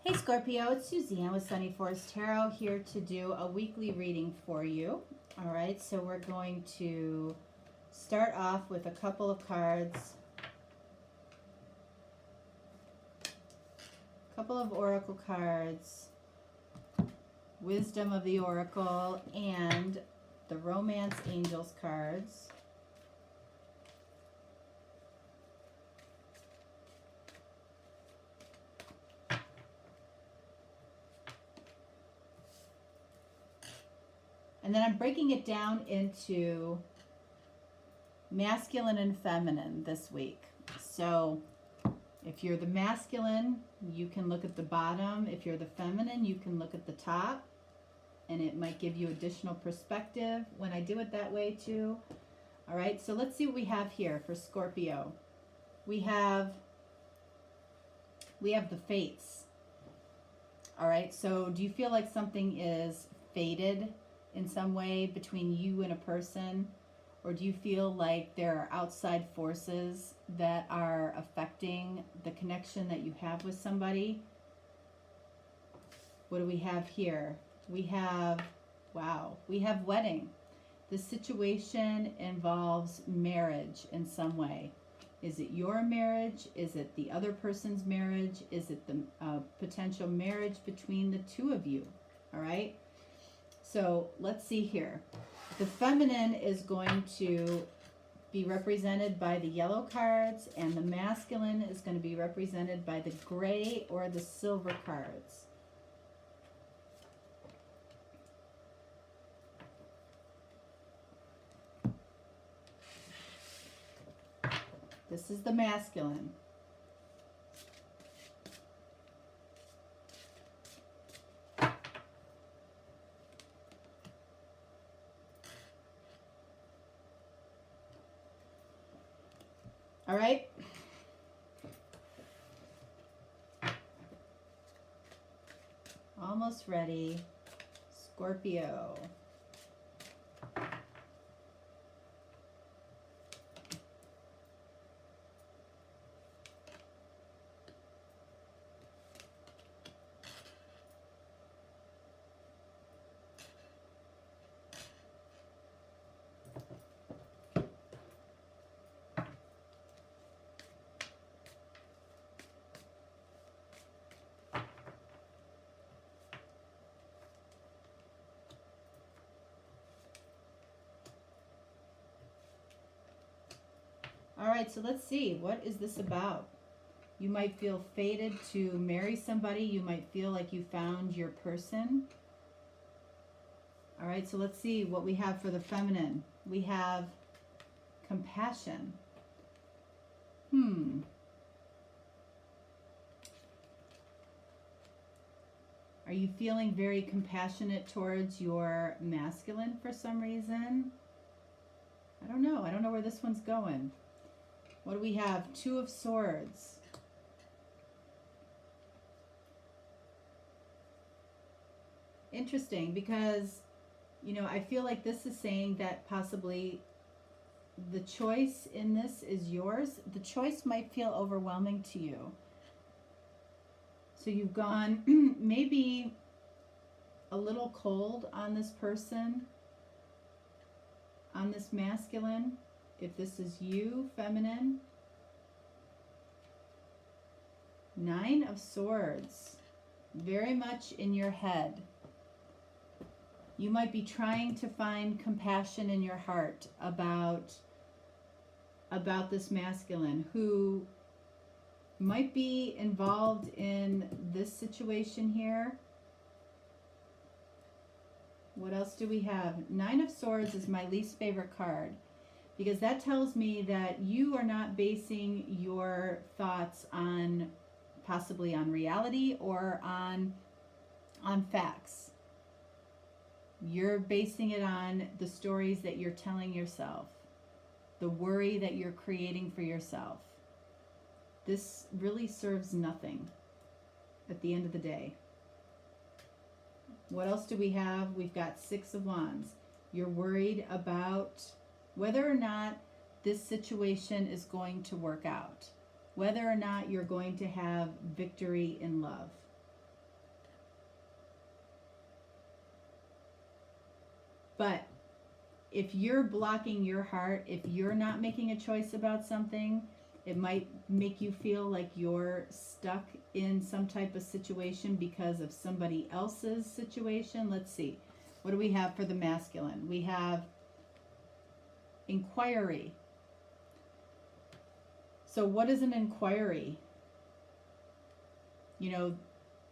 Hey Scorpio, it's Suzanne with Sunny Forest Tarot here to do a weekly reading for you. All right, so we're going to start off with a couple of cards, a couple of oracle cards, Wisdom of the Oracle, and the Romance Angels cards. And then I'm breaking it down into masculine and feminine this week. So if you're the masculine, you can look at the bottom. If you're the feminine, you can look at the top. And it might give you additional perspective when I do it that way too. All right, so let's see what we have here for Scorpio. We have the fates. All right, so do you feel like something is fated in some way between you and a person? Or do you feel like there are outside forces that are affecting the connection that you have with somebody? What do we have here? We have, wow, we have wedding. This situation involves marriage in some way. Is it your marriage? Is it the other person's marriage? Is it the potential marriage between the two of you? All right. So let's see here. The feminine is going to be represented by the yellow cards, and the masculine is going to be represented by the gray or the silver cards. This is the masculine. All right. Almost ready. Scorpio. All right, so let's see. What is this about? You might feel fated to marry somebody. You might feel like you found your person. All right, so let's see what we have for the feminine. We have compassion. Are you feeling very compassionate towards your masculine for some reason? I don't know. I don't know where this one's going. What do we have? Two of Swords. Interesting, because, you know, I feel like this is saying that possibly the choice in this is yours. The choice might feel overwhelming to you. So you've gone maybe a little cold on this person, on this masculine. If this is you, feminine. Nine of Swords. Very much in your head. You might be trying to find compassion in your heart about this masculine who might be involved in this situation here. What else do we have? Nine of Swords is my least favorite card, because that tells me that you are not basing your thoughts on, possibly on reality or on facts. You're basing it on the stories that you're telling yourself, the worry that you're creating for yourself. This really serves nothing at the end of the day. What else do we have? We've got Six of Wands. You're worried about whether or not this situation is going to work out, whether or not you're going to have victory in love. But if you're blocking your heart, if you're not making a choice about something, it might make you feel like you're stuck in some type of situation because of somebody else's situation. Let's see. What do we have for the masculine? We have inquiry. So what is an inquiry? You know,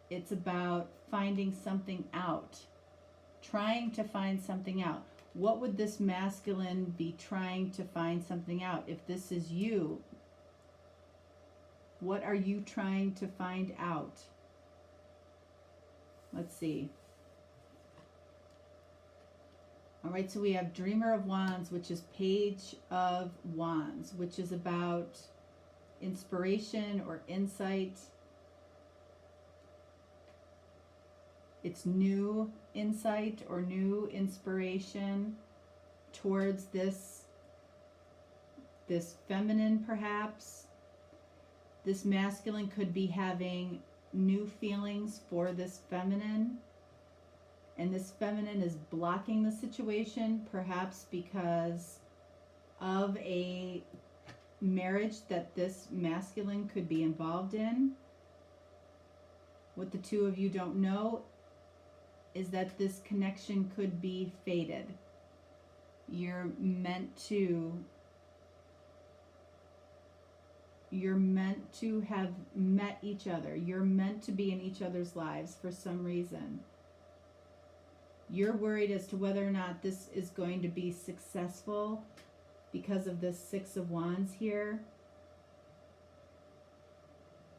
it's about finding something out, trying to find something out. What would this masculine be trying to find something out? If this is you, what are you trying to find out? Let's see. All right, so we have Dreamer of Wands, which is Page of Wands, which is about inspiration or insight. It's new insight or new inspiration towards this feminine, perhaps. This masculine could be having new feelings for this feminine, and this feminine is blocking the situation, perhaps because of a marriage that this masculine could be involved in. What the two of you don't know is that this connection could be fated. You're meant to have met each other. You're meant to be in each other's lives for some reason. You're worried as to whether or not this is going to be successful because of this Six of Wands here.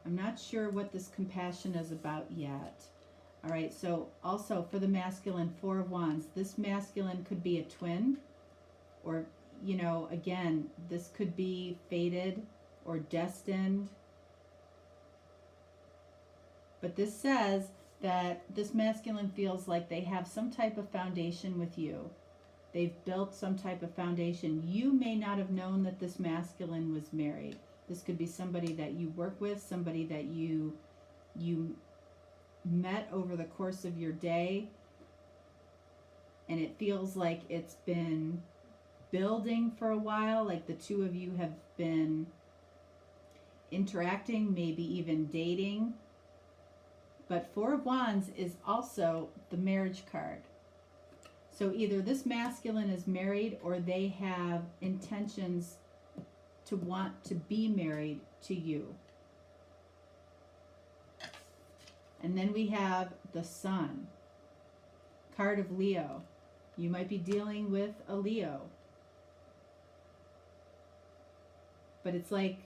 I'm not sure what this compassion is about yet. All right, so also for the masculine, Four of Wands, this masculine could be a twin, or, you know, again, this could be fated or destined. But this says that this masculine feels like they have some type of foundation with you. They've built some type of foundation. You may not have known that this masculine was married. This could be somebody that you work with, somebody that you met over the course of your day, and it feels like it's been building for a while, like the two of you have been interacting, maybe even dating. But Four of Wands is also the marriage card. So either this masculine is married or they have intentions to want to be married to you. And then we have the Sun, card of Leo. You might be dealing with a Leo. But it's like,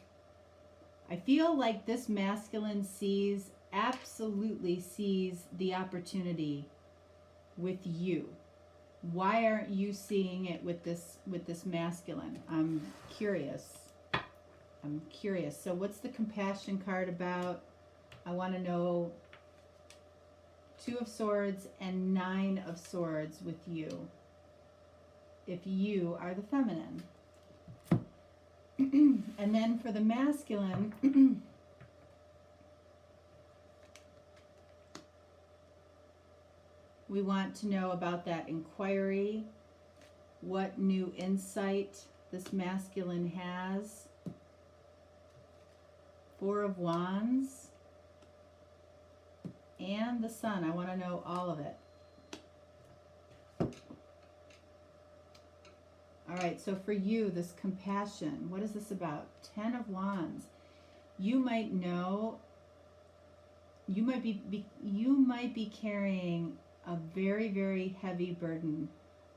I feel like this masculine absolutely sees the opportunity with you. Why aren't you seeing it with this masculine? I'm curious. So what's the compassion card about? I want to know Two of Swords and Nine of Swords with you, if you are the feminine. And then for the masculine, we want to know about that inquiry, what new insight this masculine has. Four of Wands and the Sun. I want to know all of it. All right, so for you, this compassion, what is this about? Ten of Wands. You might know, you might be carrying a very, very heavy burden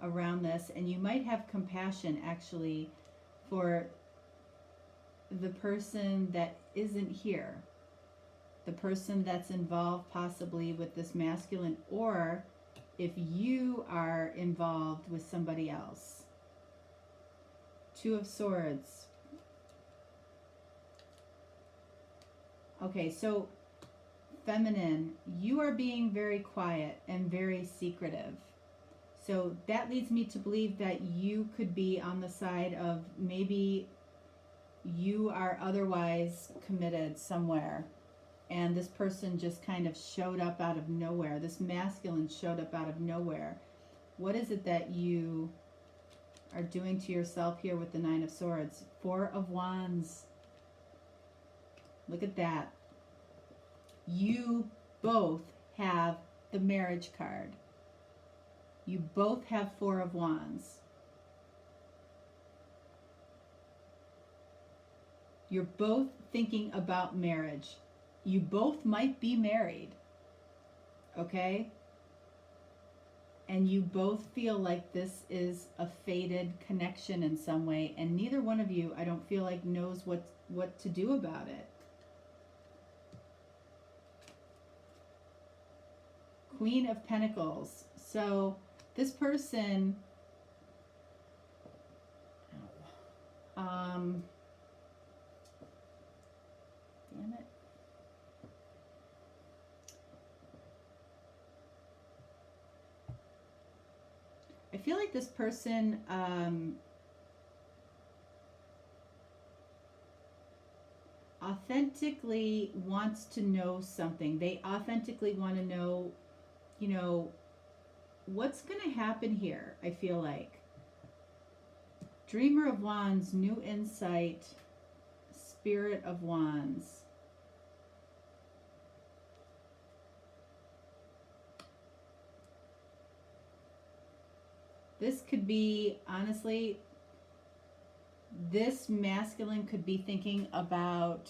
around this, and you might have compassion actually for the person that isn't here, the person that's involved possibly with this masculine, or if you are involved with somebody else. Two of Swords. Okay, so feminine, you are being very quiet and very secretive. So that leads me to believe that you could be on the side of maybe you are otherwise committed somewhere, and this person just kind of showed up out of nowhere. This masculine showed up out of nowhere. What is it that you are doing to yourself here with the Nine of Swords? Four of Wands. Look at that. You both have the marriage card. You both have Four of Wands. You're both thinking about marriage. You both might be married, okay? And you both feel like this is a fated connection in some way, and neither one of you, I don't feel like, knows what to do about it. Queen of Pentacles. So this person, damn it. I feel like this person authentically wants to know something. They authentically want to know, you know, what's going to happen here, I feel like. Dreamer of Wands, new insight, Spirit of Wands. This could be, honestly, this masculine could be thinking about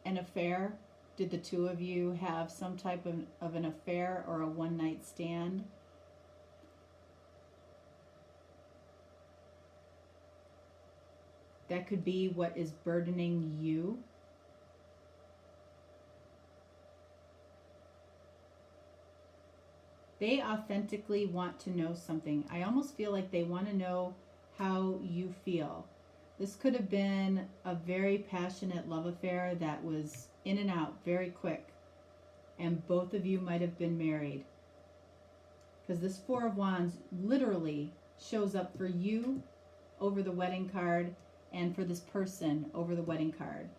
an affair. Did the two of you have some type of an affair or a one-night stand? That could be what is burdening you. They authentically want to know something. I almost feel like they want to know how you feel. This could have been a very passionate love affair that was in and out very quick. And both of you might have been married. Because this Four of Wands literally shows up for you over the wedding card and for this person over the wedding card.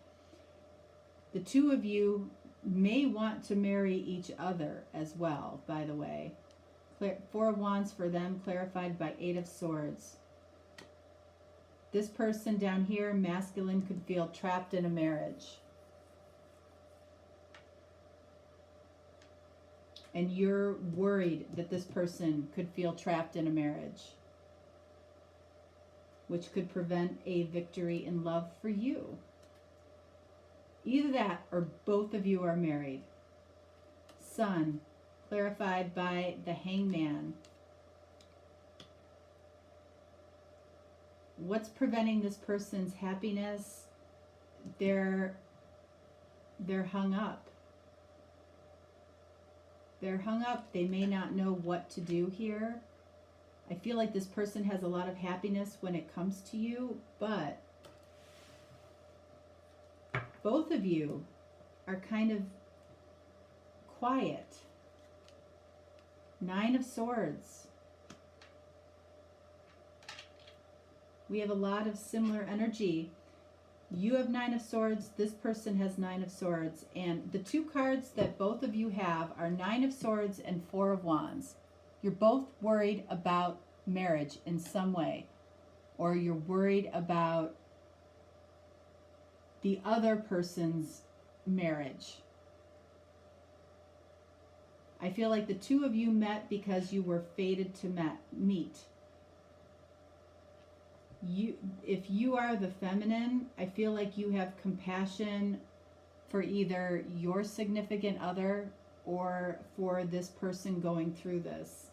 The two of you may want to marry each other as well, by the way. Four of Wands for them, clarified by Eight of Swords. This person down here, masculine, could feel trapped in a marriage. And you're worried that this person could feel trapped in a marriage, which could prevent a victory in love for you. Either that or both of you are married. Sun, clarified by the Hangman. What's preventing this person's happiness? They're hung up. They're hung up. They may not know what to do here. I feel like this person has a lot of happiness when it comes to you, but both of you are kind of quiet. Nine of Swords. We have a lot of similar energy. You have Nine of Swords. This person has Nine of Swords. And the two cards that both of you have are Nine of Swords and Four of Wands. You're both worried about marriage in some way. Or you're worried about the other person's marriage. I feel like the two of you met because you were fated to meet. If you are the feminine, I feel like you have compassion for either your significant other or for this person going through this.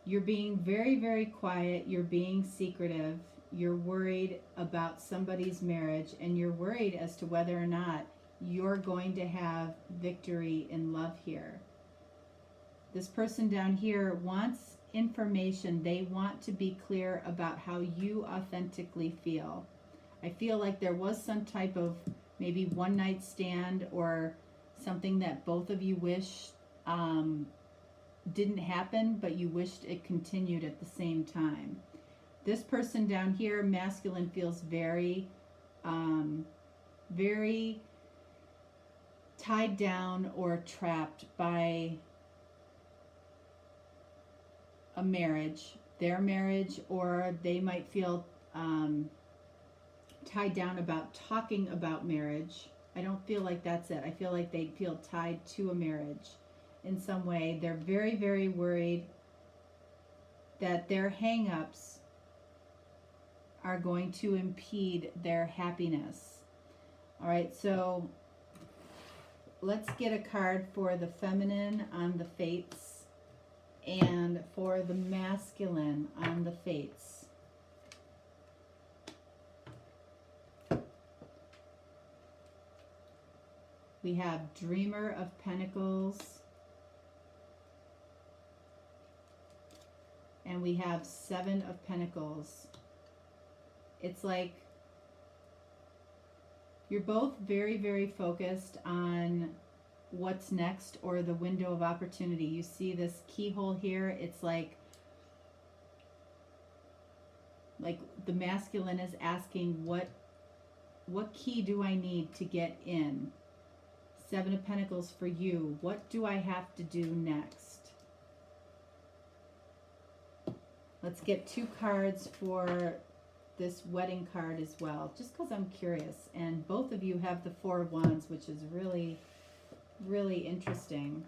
You're being very, very quiet. You're being secretive. You're worried about somebody's marriage, and you're worried as to whether or not you're going to have victory in love here. This person down here wants information. They want to be clear about how you authentically feel. I feel like there was some type of maybe one night stand or something that both of you wish didn't happen, but you wished it continued at the same time. This person down here, masculine, feels very, very tied down or trapped by a marriage, their marriage, or they might feel tied down about talking about marriage. I don't feel like that's it. I feel like they feel tied to a marriage in some way. They're very, very worried that their hang-ups are going to impede their happiness. All right, so let's get a card for the feminine on the fates and for the masculine on the fates. We have Dreamer of Pentacles, and we have Seven of Pentacles. It's like you're both very, very focused on what's next or the window of opportunity. You see this keyhole here. It's like the masculine is asking, what key do I need to get in? Seven of Pentacles for you. What do I have to do next? Let's get two cards for this wedding card as well, just because I'm curious. And both of you have the Four of Wands, which is really, really interesting.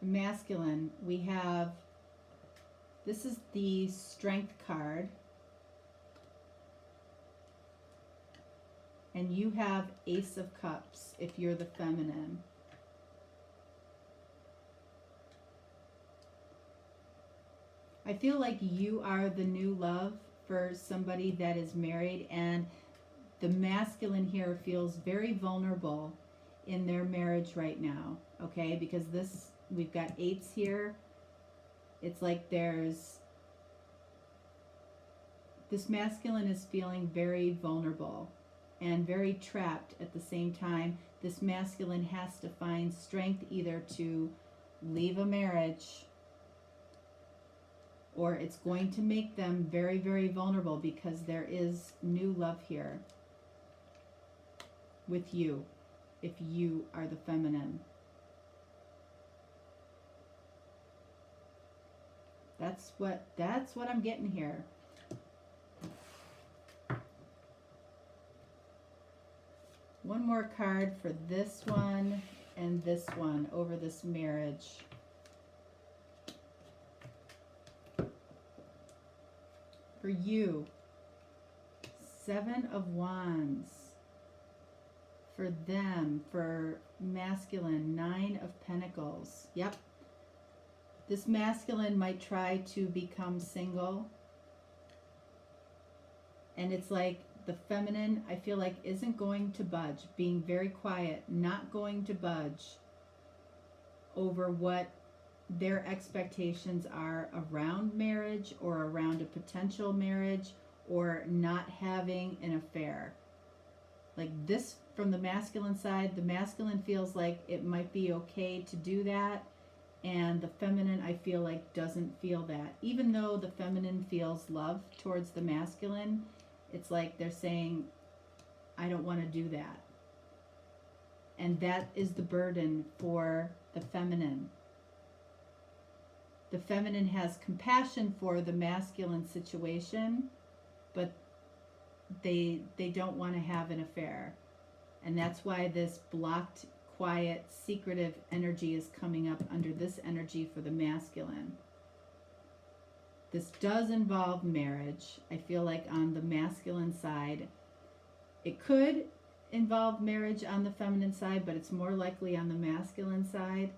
Masculine, we have, this is the Strength card. And you have Ace of Cups if you're the feminine. I feel like you are the new love for somebody that is married, and the masculine here feels very vulnerable in their marriage right now, okay? Because this, we've got eights here. It's like there's, this masculine is feeling very vulnerable and very trapped at the same time. This masculine has to find strength either to leave a marriage, or it's going to make them very, very vulnerable because there is new love here with you, if you are the feminine. That's what I'm getting here. One more card for this one and this one over this marriage. For you, Seven of Wands. For them, for masculine, Nine of Pentacles. Yep. This masculine might try to become single. And it's like the feminine, I feel like, isn't going to budge, being very quiet, not going to budge over what their expectations are around marriage or around a potential marriage or not having an affair. Like this, from the masculine side, the masculine feels like it might be okay to do that, and the feminine, I feel like, doesn't feel that. Even though the feminine feels love towards the masculine, it's like they're saying, I don't want to do that. And that is the burden for the feminine. The feminine has compassion for the masculine situation, but they don't want to have an affair. And that's why this blocked, quiet, secretive energy is coming up under this energy for the masculine. This does involve marriage. I feel like on the masculine side, it could involve marriage on the feminine side, but it's more likely on the masculine side.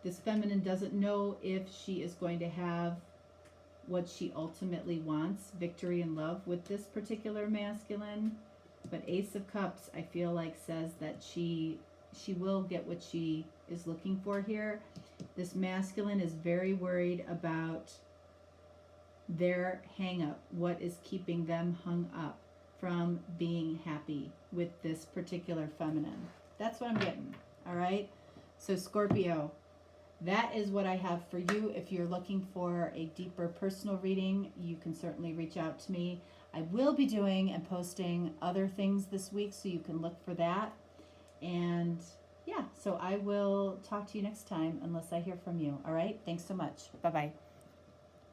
This feminine doesn't know if she is going to have what she ultimately wants, victory and love, with this particular masculine. But Ace of Cups, I feel like, says that she will get what she is looking for here. This masculine is very worried about their hang up, what is keeping them hung up from being happy with this particular feminine. That's what I'm getting. All right. So Scorpio, that is what I have for you. If you're looking for a deeper personal reading, you can certainly reach out to me. I will be doing and posting other things this week, so you can look for that. And yeah, so I will talk to you next time unless I hear from you. All right? Thanks so much. Bye-bye.